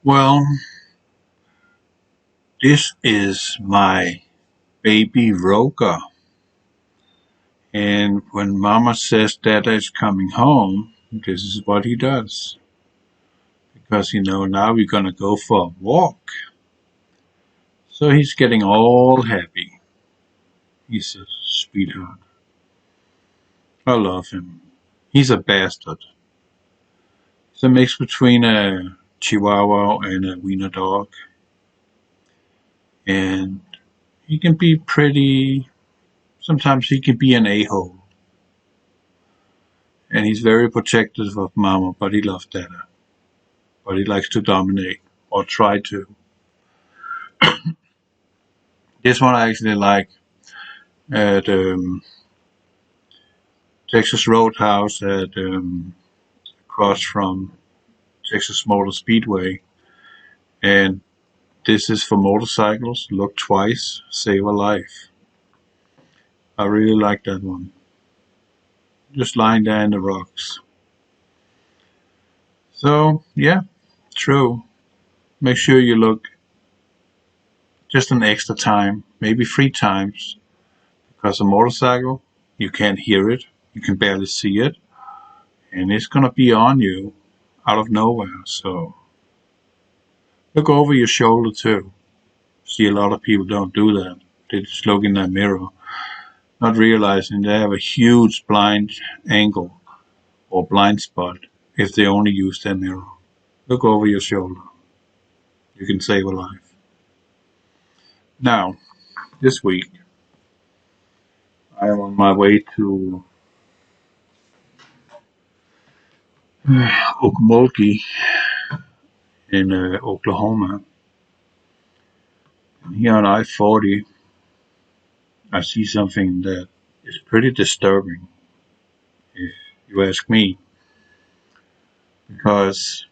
Well, this is my baby Roka, and when Mama says Dada is coming home, this is what he does. Because now we're gonna go for a walk. So he's getting all happy. He's a sweetheart. I love him. He's a bastard. He's a mix between a Chihuahua and a wiener dog. And he can be pretty, sometimes he can be an a-hole. And he's very protective of Mama, but he loves Dada. But he likes to dominate, or try to. This one I actually like at Texas Roadhouse at across from Texas Motor Speedway. And this is for motorcycles. Look twice, save a life. I really like that one. Just lying there in the rocks. So, yeah, true. Make sure you look just an extra time, maybe 3 times, because a motorcycle, you can't hear it, you can barely see it, and it's gonna be on you out of nowhere. So look over your shoulder too. See, a lot of people don't do that. They just look in that mirror, not realizing they have a huge blind angle or blind spot if they only use their mirror. Look over your shoulder. You can save a life. Now, this week, I am on my way to Okmulgee in Oklahoma. And here on I-40, I see something that is pretty disturbing, if you ask me. Because,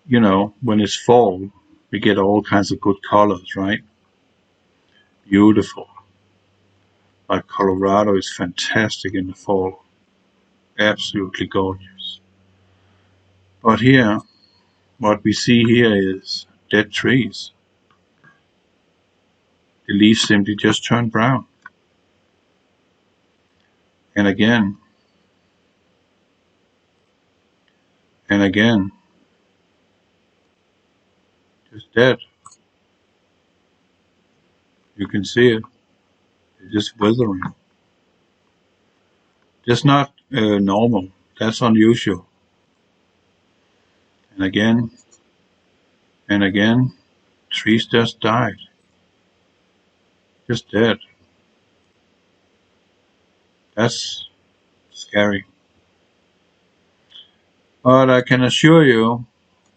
when it's fall, we get all kinds of good colors, right? Beautiful. Like Colorado is fantastic in the fall. Absolutely gorgeous. But here, what we see here is dead trees. The leaves simply just turn brown. And again, and again, just dead. You can see it. It's just withering. Just not normal. That's unusual. And again, and again, trees just died. Just dead. That's scary. But I can assure you,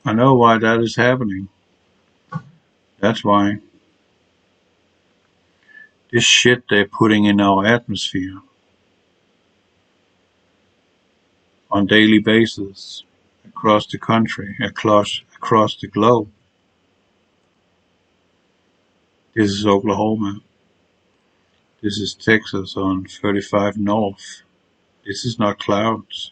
I know why that is happening. That's why. This shit they're putting in our atmosphere on daily basis across the country, across the globe. This is Oklahoma. This is Texas on 35 North. This is not clouds.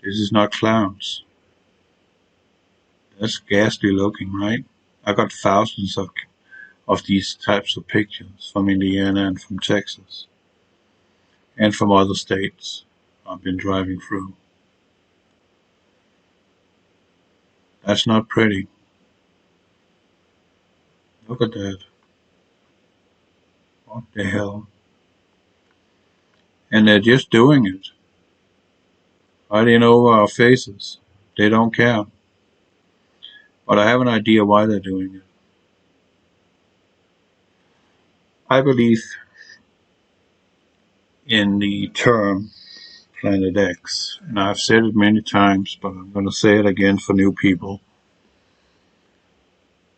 This is not clouds. That's ghastly looking, right? I got thousands of these types of pictures from Indiana and from Texas. And from other states I've been driving through. That's not pretty. Look at that. What the hell? And they're just doing it. Right in over our faces. They don't care. But I have an idea why they're doing it. I believe in the term Planet X. And I've said it many times, but I'm going to say it again for new people.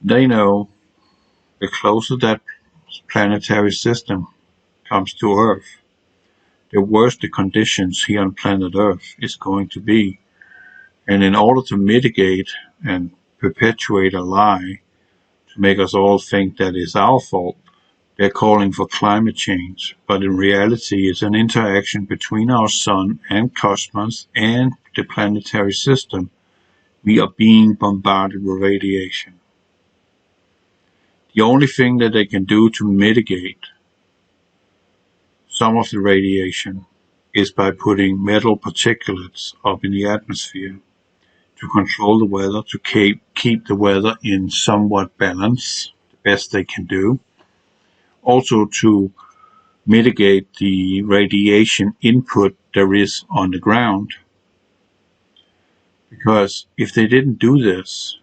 They know the closer that planetary system comes to Earth, the worse the conditions here on planet Earth is going to be. And in order to mitigate and perpetuate a lie, to make us all think that it's our fault They're calling for climate change, but in reality it's an interaction between our sun and cosmos and the planetary system. We are being bombarded with radiation. The only thing that they can do to mitigate some of the radiation is by putting metal particulates up in the atmosphere to control the weather, to keep the weather in somewhat balance, the best they can do. Also to mitigate the radiation input there is on the ground. Because if they didn't do this,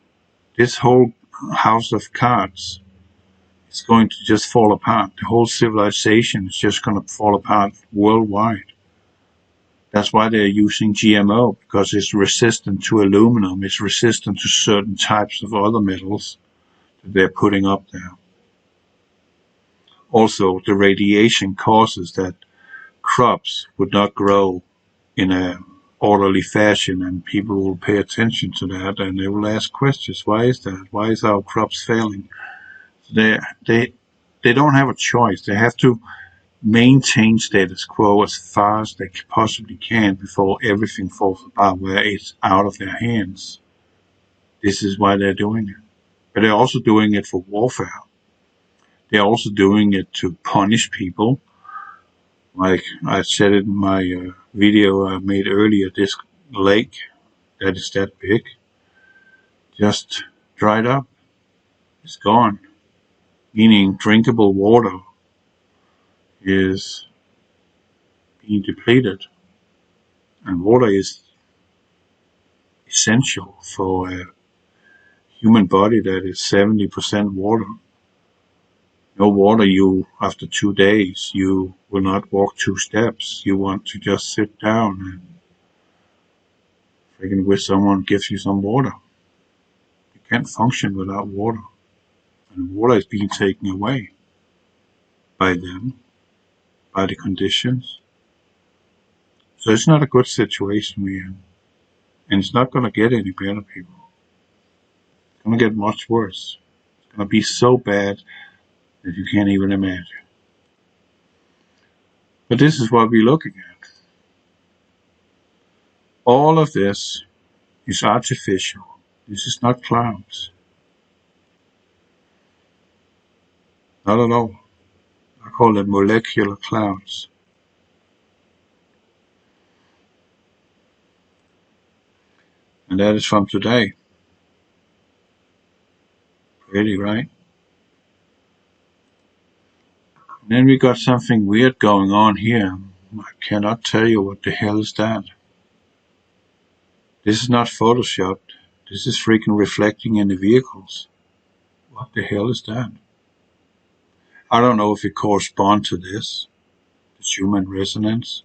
this whole house of cards is going to just fall apart. The whole civilization is just going to fall apart worldwide. That's why they're using GMO, because it's resistant to aluminum, it's resistant to certain types of other metals that they're putting up there. Also, the radiation causes that crops would not grow in a orderly fashion, and people will pay attention to that, and they will ask questions. Why is that? Why is our crops failing? They don't have a choice. They have to maintain status quo as far as they possibly can before everything falls apart, where it's out of their hands. This is why they're doing it. But they're also doing it for warfare. They're also doing it to punish people. Like I said in my video I made earlier, this lake that is that big just dried up. It's gone. Meaning drinkable water is being depleted. And water is essential for a human body that is 70% water. No water, after 2 days, you will not walk 2 steps. You want to just sit down and freaking wish someone gives you some water. You can't function without water. And water is being taken away by them, by the conditions. So it's not a good situation we're in. And it's not going to get any better, people. It's going to get much worse. It's going to be so bad that you can't even imagine. But this is what we're looking at. All of this is artificial. This is not clouds. Not at all. I call them molecular clouds. And that is from today. Pretty, right? And then we got something weird going on here. I cannot tell you what the hell is that. This is not photoshopped. This is freaking reflecting in the vehicles. What the hell is that? I don't know if it corresponds to this. The human resonance.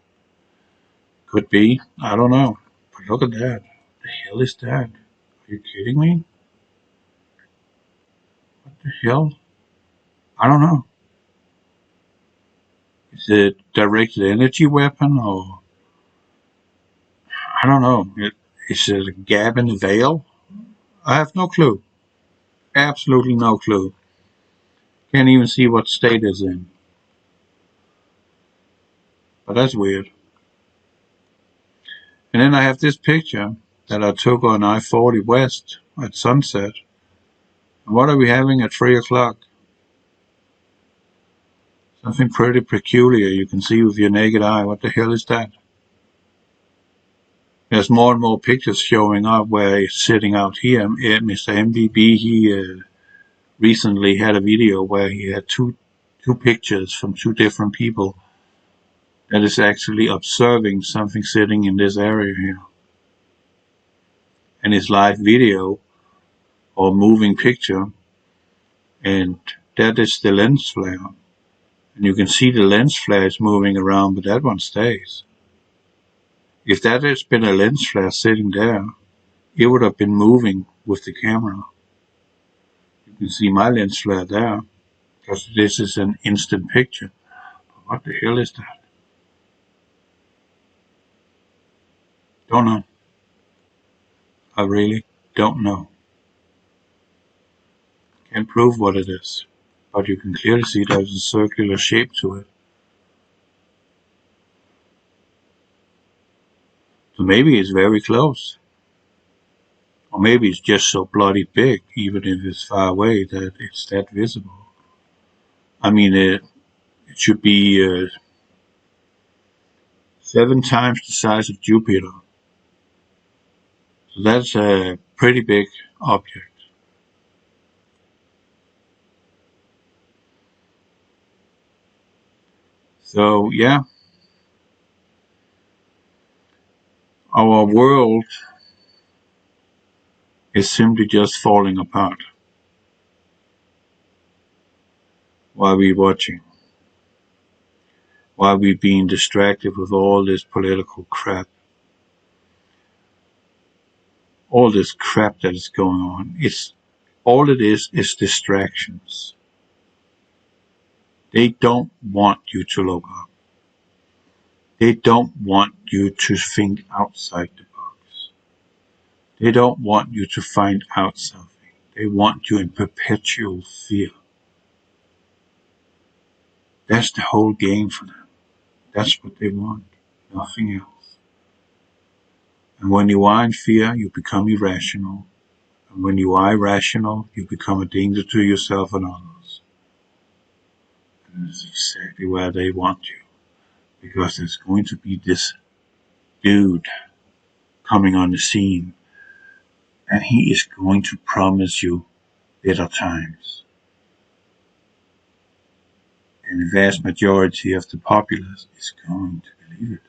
Could be. I don't know. But look at that. What the hell is that? Are you kidding me? What the hell? I don't know. Is it a directed energy weapon, or I don't know. Is it a gap in the veil? I have no clue. Absolutely no clue. Can't even see what state it's in. But that's weird. And then I have this picture that I took on I-40 West at sunset. And what are we having at 3 o'clock? Something pretty peculiar you can see with your naked eye. What the hell is that? There's more and more pictures showing up where he's sitting out here. Mr. MVB, he recently had a video where he had two pictures from 2 different people that is actually observing something sitting in this area here. And his live video or moving picture, and that is the lens flare. And you can see the lens flare is moving around, but that one stays. If that has been a lens flare sitting there, it would have been moving with the camera. You can see my lens flare there, because this is an instant picture. But what the hell is that? Don't know. I really don't know. Can't prove what it is. but you can clearly see there's a circular shape to it. So maybe it's very close. Or maybe it's just so bloody big, even if it's far away, that it's that visible. I mean, it should be 7 times the size of Jupiter. So that's a pretty big object. So yeah, our world is simply just falling apart while we're watching, while we're being distracted with all this political crap, all this crap that is going on. It's all it is distractions. They don't want you to look up. They don't want you to think outside the box. They don't want you to find out something. They want you in perpetual fear. That's the whole game for them. That's what they want. Nothing else. And when you are in fear, you become irrational. And when you are irrational, you become a danger to yourself and others. And that's exactly where they want you. Because there's going to be this dude coming on the scene. And he is going to promise you better times. And the vast majority of the populace is going to believe it.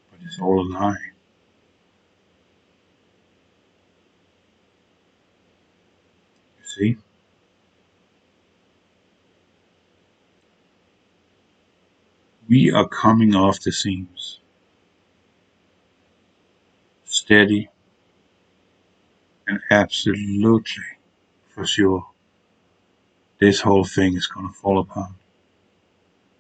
But it's all a lie. You see? We are coming off the seams. Steady and absolutely for sure. This whole thing is going to fall apart.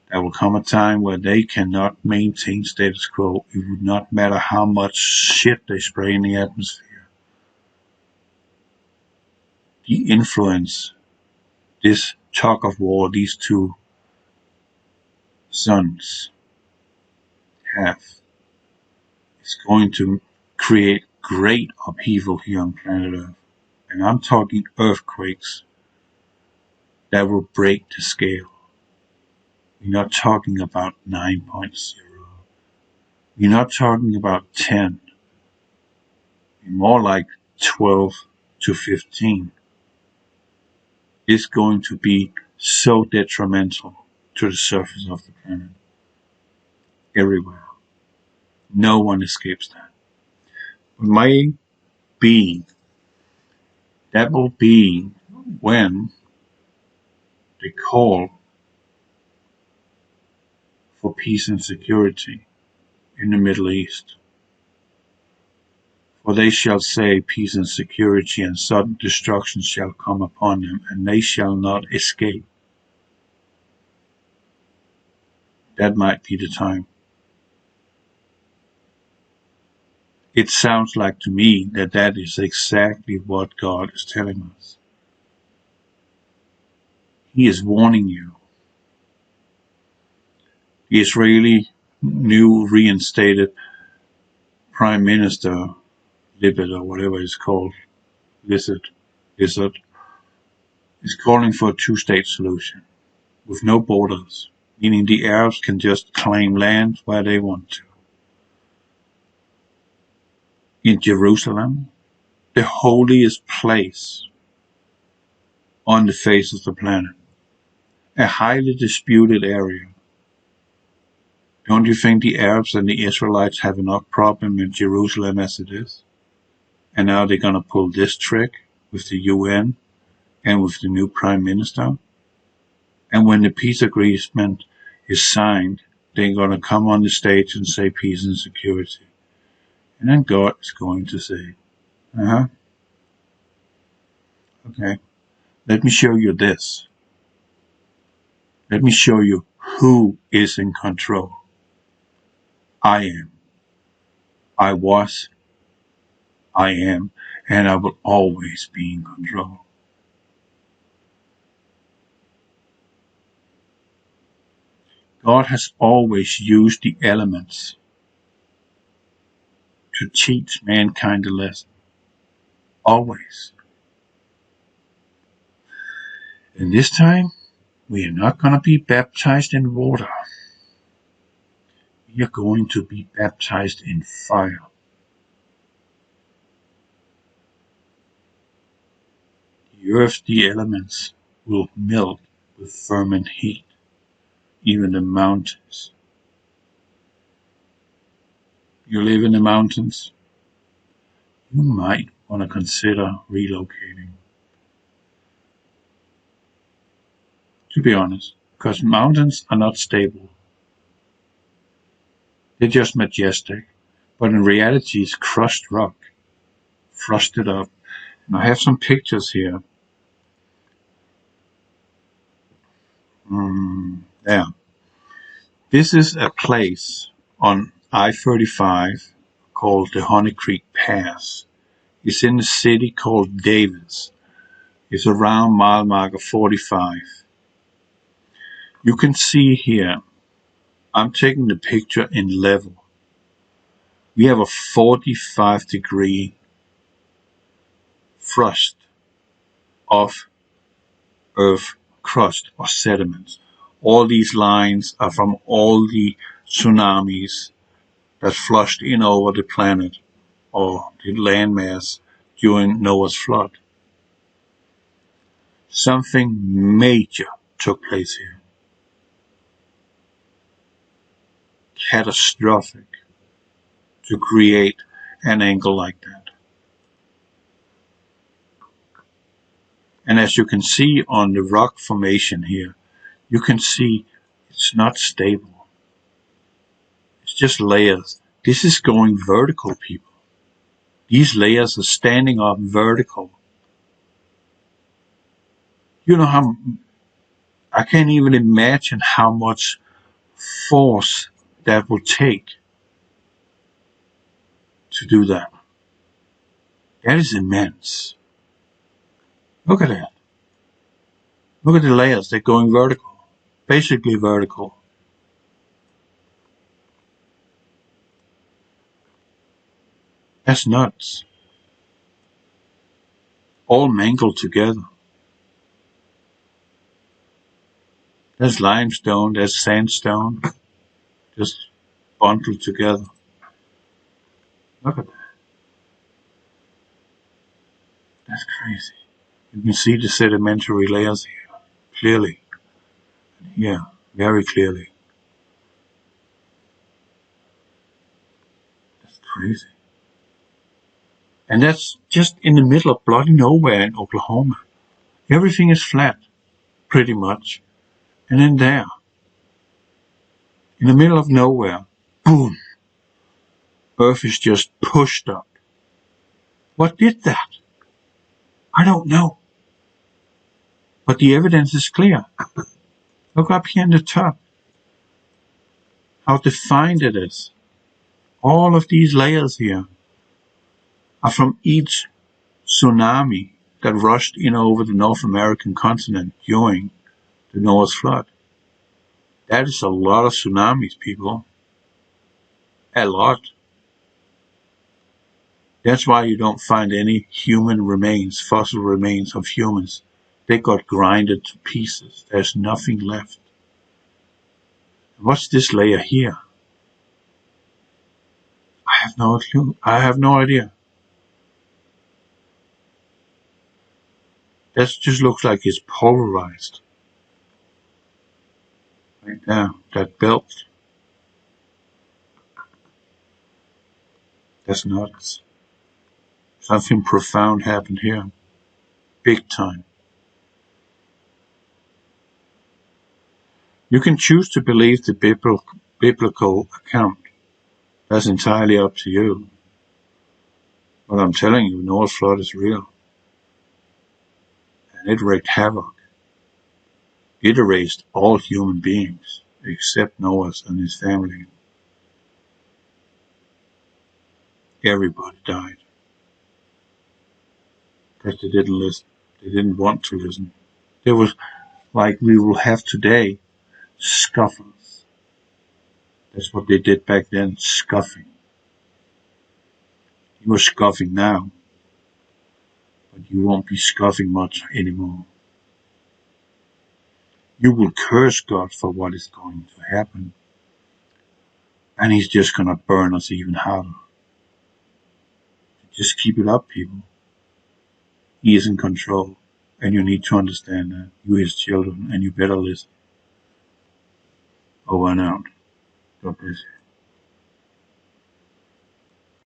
There will come a time where they cannot maintain status quo. It would not matter how much shit they spray in the atmosphere. The influence this tug of war these two suns have is going to create great upheaval here on planet Earth. And I'm talking earthquakes that will break the scale. We're not talking about 9.0. We're not talking about 10. We're more like 12 to 15. It's going to be so detrimental to the surface of the planet. Everywhere. No one escapes that. But my being, that will be when they call for peace and security in the Middle East. For they shall say, peace and security, and sudden destruction shall come upon them, and they shall not escape. That might be the time. It sounds like to me that that is exactly what God is telling us. He is warning you. The Israeli new reinstated Prime Minister, Libet or whatever it's called, Lizard, is calling for a two-state solution with no borders, meaning the Arabs can just claim land where they want to. In Jerusalem, the holiest place on the face of the planet, a highly disputed area. Don't you think the Arabs and the Israelites have enough problem in Jerusalem as it is? And now they're going to pull this trick with the UN and with the new Prime Minister? And when the peace agreement is signed, they're going to come on the stage and say peace and security. And then God is going to say, okay, let me show you this. Let me show you who is in control. I am. I was. I am. And I will always be in control. God has always used the elements to teach mankind a lesson. Always. And this time, we are not going to be baptized in water. We are going to be baptized in fire. The earth, the elements, will melt with fervent heat, even the mountains. You live in the mountains, you might want to consider relocating. To be honest, because mountains are not stable. They're just majestic, but in reality it's crushed rock, frosted up. And I have some pictures here. There. This is a place on I-35 called the Honey Creek Pass. It's in a city called Davis. It's around mile marker 45. You can see here, I'm taking the picture in level. We have a 45-degree frost of earth crust or sediments. All these lines are from all the tsunamis that flushed in over the planet or the landmass during Noah's flood. Something major took place here. Catastrophic to create an angle like that. And as you can see on the rock formation here, you can see it's not stable. It's just layers. This is going vertical, people. These layers are standing up vertical. You know how, I can't even imagine how much force that will take to do that. That is immense. Look at that. Look at the layers. They're going vertical. Basically vertical. That's nuts. All mangled together. There's limestone, there's sandstone, just bundled together. Look at that. That's crazy. You can see the sedimentary layers here, clearly. Yeah, very clearly. That's crazy. And that's just in the middle of bloody nowhere in Oklahoma. Everything is flat, pretty much. And then there, in the middle of nowhere, boom, Earth is just pushed up. What did that? I don't know. But the evidence is clear. Look up here in the top. How defined it is. All of these layers here are from each tsunami that rushed in over the North American continent during the Noah's flood. That is a lot of tsunamis, people. A lot. That's why you don't find any human remains, fossil remains of humans. They got grinded to pieces. There's nothing left. What's this layer here? I have no clue. I have no idea. That just looks like it's pulverized. Right there, that belt. That's nuts. Something profound happened here. Big time. You can choose to believe the biblical account. That's entirely up to you. But I'm telling you, Noah's flood is real. And it wreaked havoc. It erased all human beings, except Noah's and his family. Everybody died. Because they didn't listen. They didn't want to listen. There was, like we will have today, scoffers. That's what they did back then, scoffing. You are scoffing now, but you won't be scoffing much anymore. You will curse God for what is going to happen, and He's just gonna burn us even harder. Just keep it up, people. He is in control, and you need to understand that. You His children, and you better listen. Over and out. God bless you.